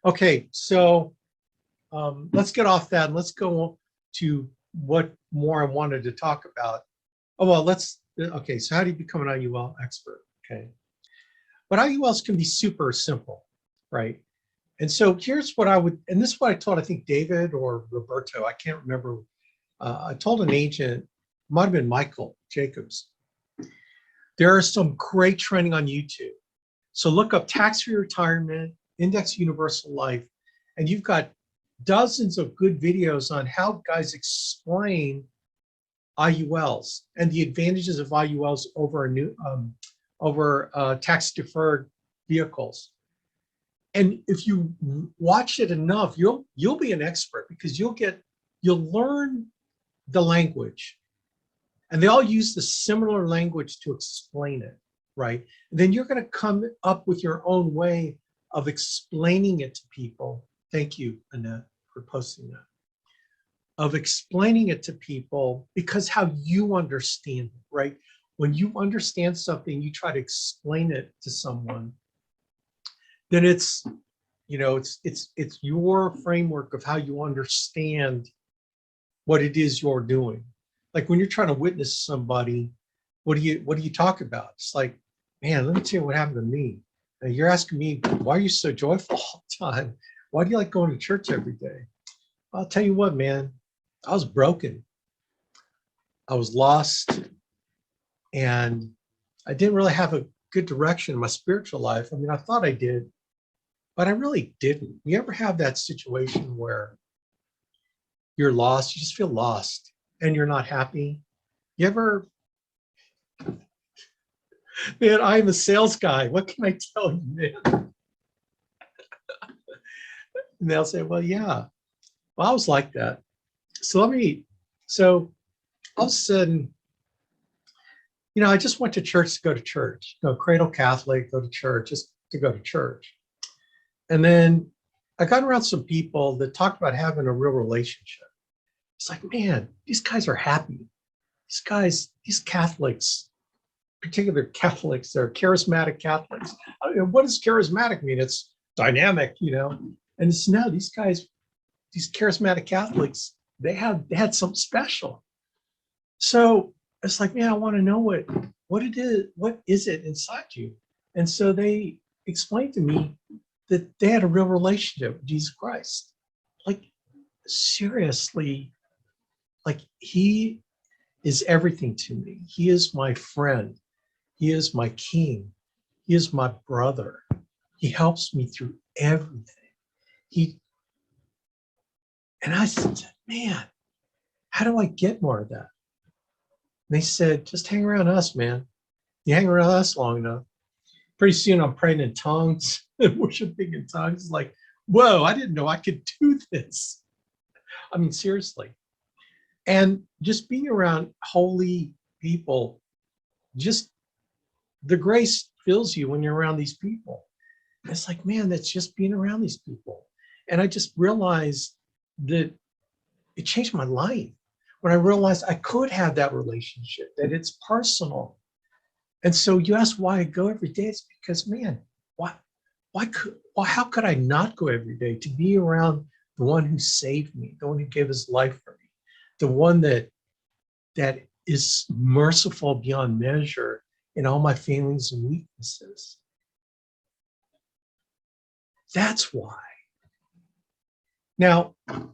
Okay, so let's get off that and let's go to what more I wanted to talk about. Oh, well, okay, so how do you become an IUL expert? Okay. But IULs can be super simple, right? And so here's what I would, and this is what I told, I think, David or Roberto, I can't remember. I told an agent, might have been Michael Jacobs. There is some great training on YouTube. So look up tax-free retirement, index universal life, and you've got dozens of good videos on how guys explain IULs and the advantages of IULs over tax-deferred vehicles. And if you watch it enough, you'll be an expert because you'll learn the language, and they all use the similar language to explain it, right? And then you're going to come up with your own way of explaining it to people. Thank you, Annette, for posting that. Of explaining it to people because how you understand it, right? When you understand something, you try to explain it to someone, then it's, you know, it's your framework of how you understand what it is you're doing. Like when you're trying to witness somebody, what do you talk about? It's like, man, let me tell you what happened to me. And you're asking me, why are you so joyful all the time? Why do you like going to church every day? I'll tell you what, man, I was broken. I was lost, and I didn't really have a good direction in my spiritual life. I mean, I thought I did, but I really didn't. You ever have that situation where you're lost, you just feel lost and you're not happy? You ever, man, I'm a sales guy. What can I tell you, man? And they'll say, well, yeah, well, I was like that. So all of a sudden, you know, I just went to church to go to church, you know, cradle Catholic, go to church, just to go to church. And then I got around some people that talked about having a real relationship. It's like, man, these guys are happy. These Catholics, particular Catholics, they're charismatic Catholics. I mean, what does charismatic mean? It's dynamic, you know? And it's no, these guys, these charismatic Catholics, they had something special. So it's like, man, I want to know what is it inside you? And so they explained to me that they had a real relationship with Jesus Christ. Like, seriously, like he is everything to me. He is my friend. He is my king. He is my brother. He helps me through everything. And I said, man, how do I get more of that? And they said, just hang around us, man. You hang around us long enough. Pretty soon I'm praying in tongues and worshiping in tongues. Like, whoa, I didn't know I could do this. I mean, seriously. And just being around holy people, just the grace fills you when you're around these people. And it's like, man, that's just being around these people. And I just realized that it changed my life when I realized I could have that relationship, that it's personal. And so you ask why I go every day. It's because, man, how could I not go every day to be around the one who saved me, the one who gave his life for me, the one that is merciful beyond measure in all my failings and weaknesses. That's why. Now, do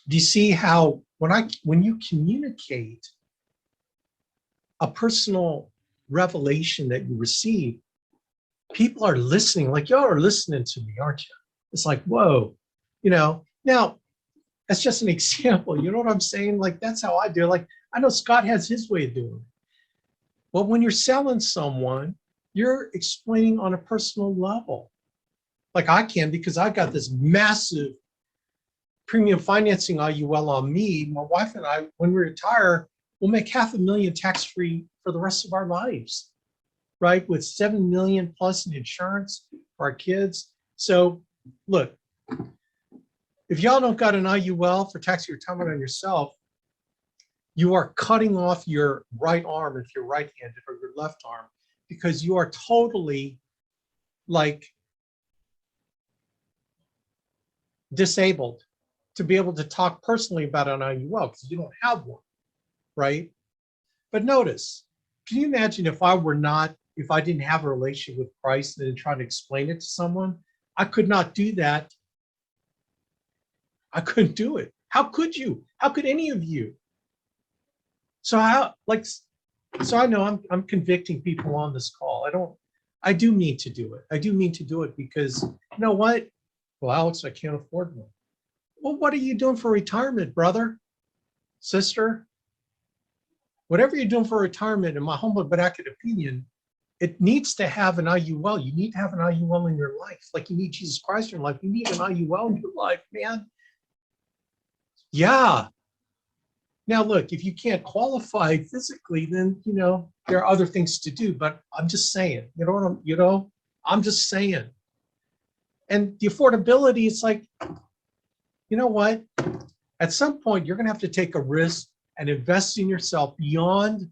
you see how when you communicate a personal revelation that you receive, people are listening, like y'all are listening to me, aren't you? It's like, whoa, you know. Now, that's just an example. You know what I'm saying? Like, that's how I do it. Like, I know Scott has his way of doing it. But when you're selling someone, you're explaining on a personal level. Like I can, because I got this massive premium financing IUL on me. My wife and I, when we retire, we'll make $500,000 tax-free for the rest of our lives, right? With $7 million plus in insurance for our kids. So look, if y'all don't got an IUL for tax-free retirement on yourself, you are cutting off your right arm if you're right-handed, or your left arm, because you are totally like disabled to be able to talk personally about an IUL because you don't have one, right? But notice, can you imagine if I didn't have a relationship with Christ and then trying to explain it to someone? I could not do that. I couldn't do it. How could you? How could any of you? So I know I'm convicting people on this call. I do mean to do it. I do mean to do it because you know what? Well, Alex, I can't afford one. Well, what are you doing for retirement, brother, sister? Whatever you're doing for retirement, in my humble but accurate opinion, it needs to have an IUL. You need to have an IUL in your life. Like you need Jesus Christ in your life. You need an IUL in your life, man. Yeah. Now, look, if you can't qualify physically, then, there are other things to do. But I'm just saying, I'm just saying. And the affordability, it's like, you know what? At some point, you're going to have to take a risk and invest in yourself beyond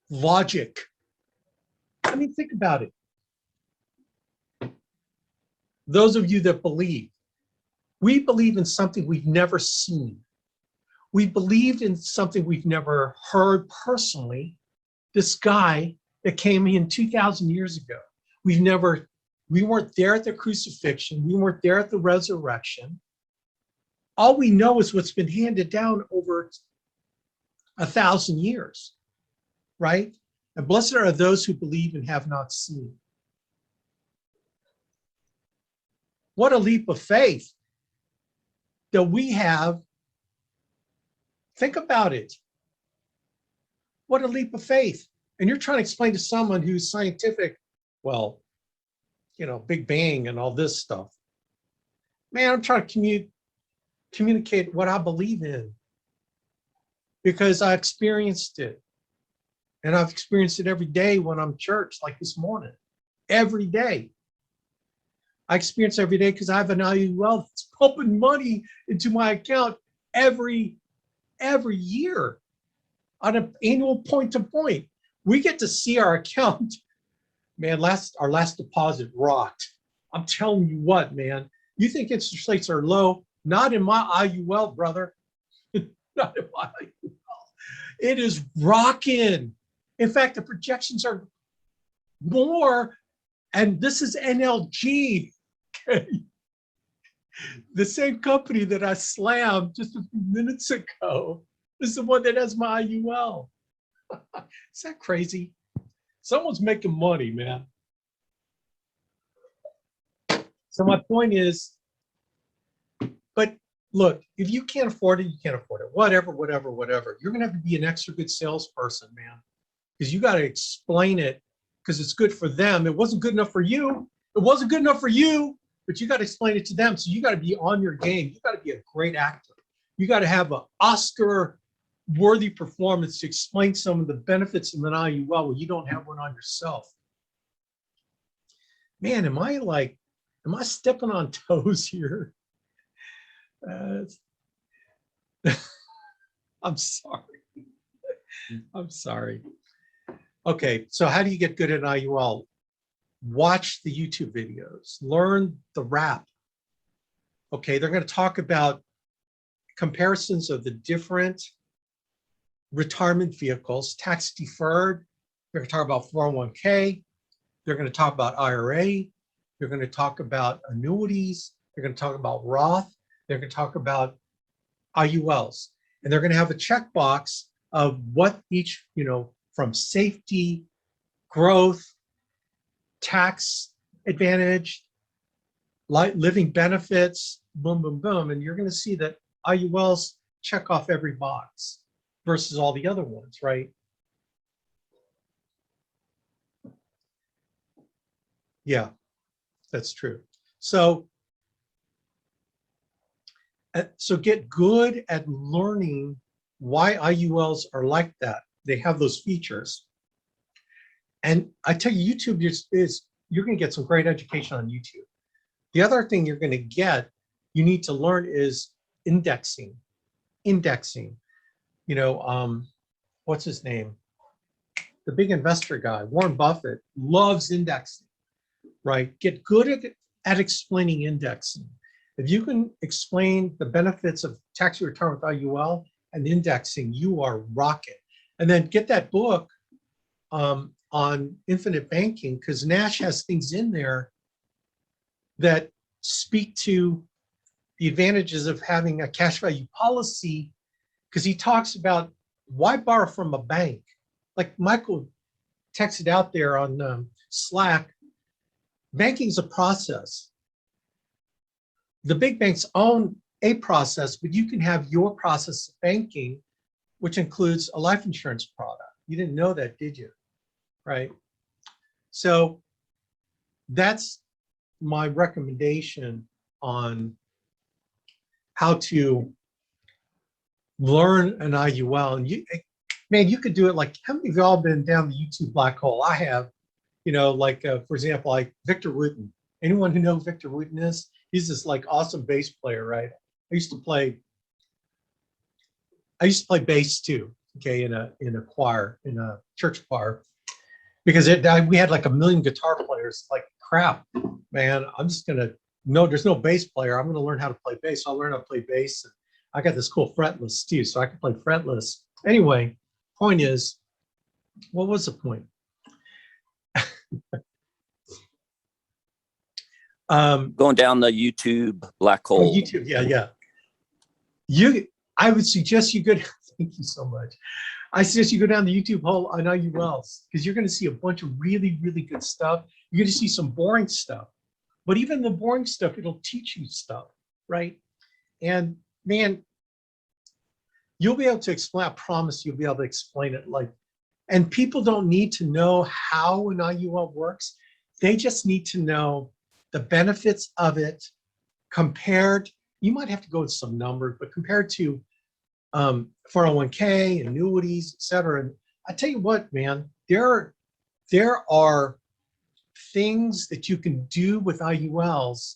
logic. I mean, think about it. Those of you that believe, we believe in something we've never seen. We believed in something we've never heard personally. This guy that came in 2,000 years ago. We weren't there at the crucifixion. We weren't there at the resurrection. All we know is what's been handed down over 1,000 years, right? And blessed are those who believe and have not seen. What a leap of faith that we have. Think about it. What a leap of faith. And you're trying to explain to someone who's scientific, well, Big Bang and all this stuff. Man, I'm trying to communicate what I believe in because I experienced it. And I've experienced it every day when I'm church, like this morning. Every day. I experience every day because I have an IUL that's pumping money into my account every year on an annual point to point. We get to see our account. Man, our last deposit rocked. I'm telling you what, man. You think interest rates are low? Not in my IUL, brother. Not in my IUL. It is rocking. In fact, the projections are more, and this is NLG. Okay. The same company that I slammed just a few minutes ago is the one that has my IUL. Is that crazy? Someone's making money, man. So my point is, but look, if you can't afford it, you can't afford it. Whatever. You're going to have to be an extra good salesperson, man, because you got to explain it because it's good for them. It wasn't good enough for you. It wasn't good enough for you, but you got to explain it to them. So you got to be on your game. You got to be a great actor. You got to have an Oscar-worthy performance to explain some of the benefits of an IUL when you don't have one on yourself. Man, am I stepping on toes here? I'm sorry. I'm sorry. Okay, so how do you get good at IUL? Watch the YouTube videos. Learn the rap. Okay, they're going to talk about comparisons of the different retirement vehicles, tax deferred. They're going to talk about 401k. They're going to talk about IRA. They're going to talk about annuities. They're going to talk about Roth. They're going to talk about IULs. And they're going to have a checkbox of what each, from safety, growth, tax advantage, living benefits, boom, boom, boom. And you're going to see that IULs check off every box versus all the other ones, right? Yeah, that's true. So get good at learning why IULs are like that. They have those features. And I tell you, YouTube you're going to get some great education on YouTube. The other thing you're going to get, you need to learn is indexing. What's his name? The big investor guy, Warren Buffett, loves indexing, right? Get good at at explaining indexing. If you can explain the benefits of tax return with IUL and indexing, you are rocking. And then get that book on infinite banking, because Nash has things in there that speak to the advantages of having a cash value policy, because he talks about why borrow from a bank. Like Michael texted out there on Slack, banking is a process. The big banks own a process, but you can have your process of banking, which includes a life insurance product. You didn't know that, did you? Right? So that's my recommendation on how to learn an IUL. And you, man, you could do it like, how many of y'all been down the YouTube black hole? I have, you know, like, for example, like Victor Wooten. Anyone who knows Victor Wooten is? He's this like awesome bass player, right? I used to play bass too, okay, in a choir, in a church choir, because we had like 1 million guitar players. Like, crap, man, I'm just gonna, no, there's no bass player. I'm gonna learn how to play bass. So I'll learn how to play bass. And I got this cool fretless too, so I can play fretless. Anyway, point is, what was the point? Going down the YouTube black hole. Oh, YouTube, yeah. I would suggest you go. Thank you so much. I suggest you go down the YouTube hole on IULs, because you're going to see a bunch of really, really good stuff. You're going to see some boring stuff, but even the boring stuff, it'll teach you stuff, right? And man, you'll be able to explain. I promise you'll be able to explain it like. And people don't need to know how an IUL works. They just need to know the benefits of it compared. You might have to go with some numbers, but compared to 401k, annuities, et cetera. And I tell you what, man, there are things that you can do with IULs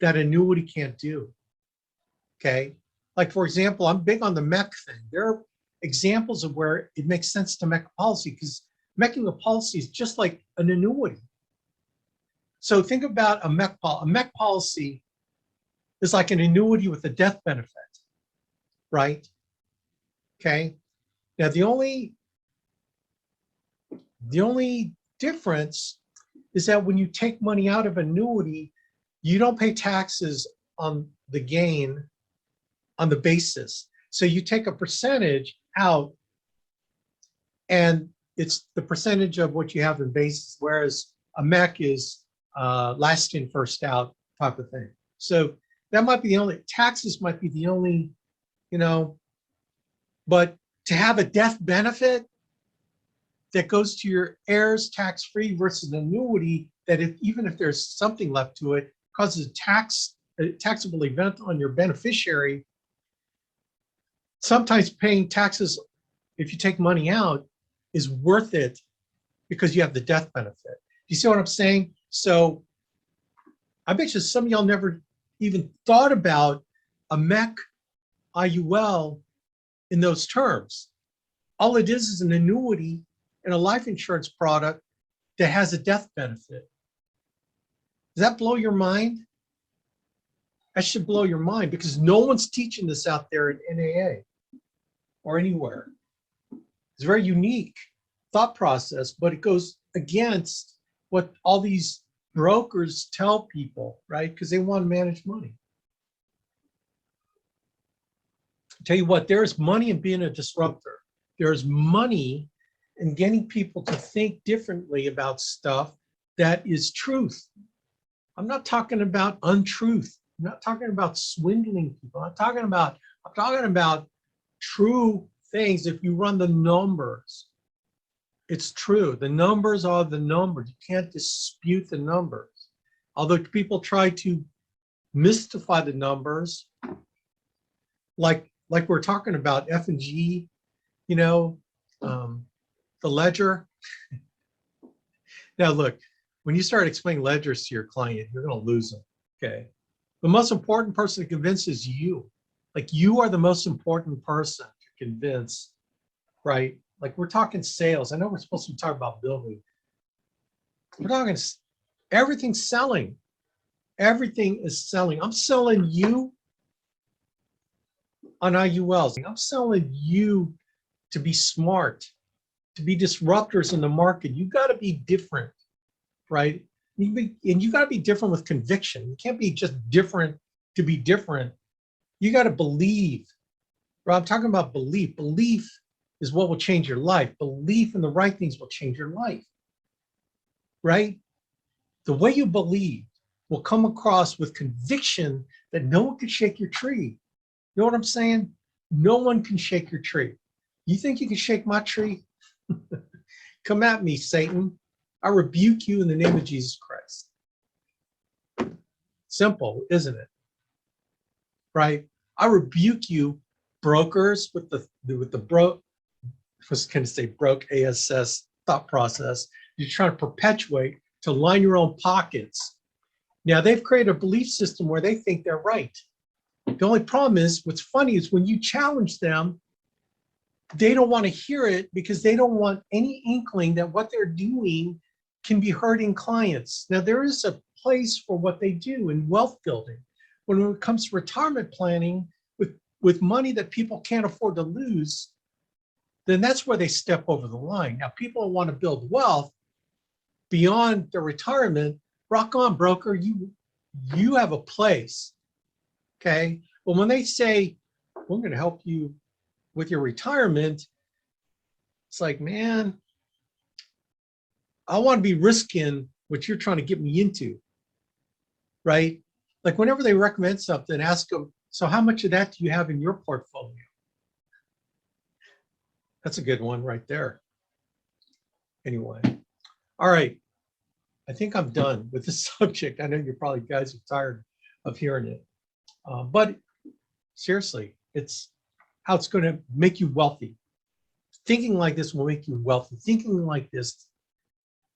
that annuity can't do. Okay, like for example, I'm big on the MEC thing. There are examples of where it makes sense to MEC a policy, because MECing a policy is just like an annuity. So think about a MEC policy. A MEC policy is like an annuity with a death benefit, right? Okay. Now the only difference is that when you take money out of annuity, you don't pay taxes on the gain on the basis. So you take a percentage out, and it's the percentage of what you have in basis, whereas a MEC is last in, first out type of thing. So that might be the only, taxes might be the only, you know, but to have a death benefit that goes to your heirs tax-free versus an annuity that even if there's something left to it, causes a taxable event on your beneficiary, sometimes paying taxes if you take money out is worth it because you have the death benefit. Do you see what I'm saying? So I bet you some of y'all never even thought about a MEC IUL in those terms. All it is an annuity and a life insurance product that has a death benefit. Does that blow your mind? That should blow your mind, because no one's teaching this out there in NAA or anywhere. It's a very unique thought process, but it goes against what all these brokers tell people, right? Because they want to manage money. I'll tell you what, there's money in being a disruptor. There's money in getting people to think differently about stuff that is truth. I'm not talking about untruth. I'm not talking about swindling people. I'm talking about true things. If you run the numbers, it's true. The numbers are the numbers. You can't dispute the numbers. Although people try to mystify the numbers, like we're talking about F&G, you know, the ledger. Now look, when you start explaining ledgers to your client, you're going to lose them, okay? The most important person to convince is you. Like, you are the most important person to convince, right? Like, we're talking sales. I know we're supposed to be talking about building. We're talking everything's selling. Everything is selling. I'm selling you on IULs. I'm selling you to be smart, to be disruptors in the market. You got to be different, right? And you got to be different with conviction. You can't be just different to be different. You got to believe. Right? I'm talking about belief. Belief is what will change your life. Belief in the right things will change your life, right? The way you believe will come across with conviction that no one can shake your tree. You know what I'm saying? No one can shake your tree. You think you can shake my tree? Come at me, Satan. I rebuke you in the name of Jesus Christ. Simple, isn't it? Right? I rebuke you, brokers, with the broke, I was going to say broke ASS thought process. You're trying to perpetuate to line your own pockets. Now they've created a belief system where they think they're right. The only problem is, what's funny is when you challenge them, they don't want to hear it because they don't want any inkling that what they're doing can be hurting clients. Now, there is a place for what they do in wealth building. When it comes to retirement planning with money that people can't afford to lose, then that's where they step over the line. Now, people want to build wealth beyond their retirement. Rock on, broker. You have a place. Okay. But when they say, we're going to help you with your retirement, it's like, man, I want to be risking what you're trying to get me into, right? Like whenever they recommend something, ask them, so how much of that do you have in your portfolio? That's a good one right there. Anyway, all right. I think I'm done with this subject. I know you probably guys are tired of hearing it, but seriously, it's how it's going to make you wealthy. Thinking like this will make you wealthy. Thinking like this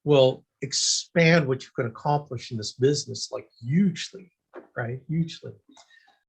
will expand what you can accomplish in this business, like hugely, right? Hugely.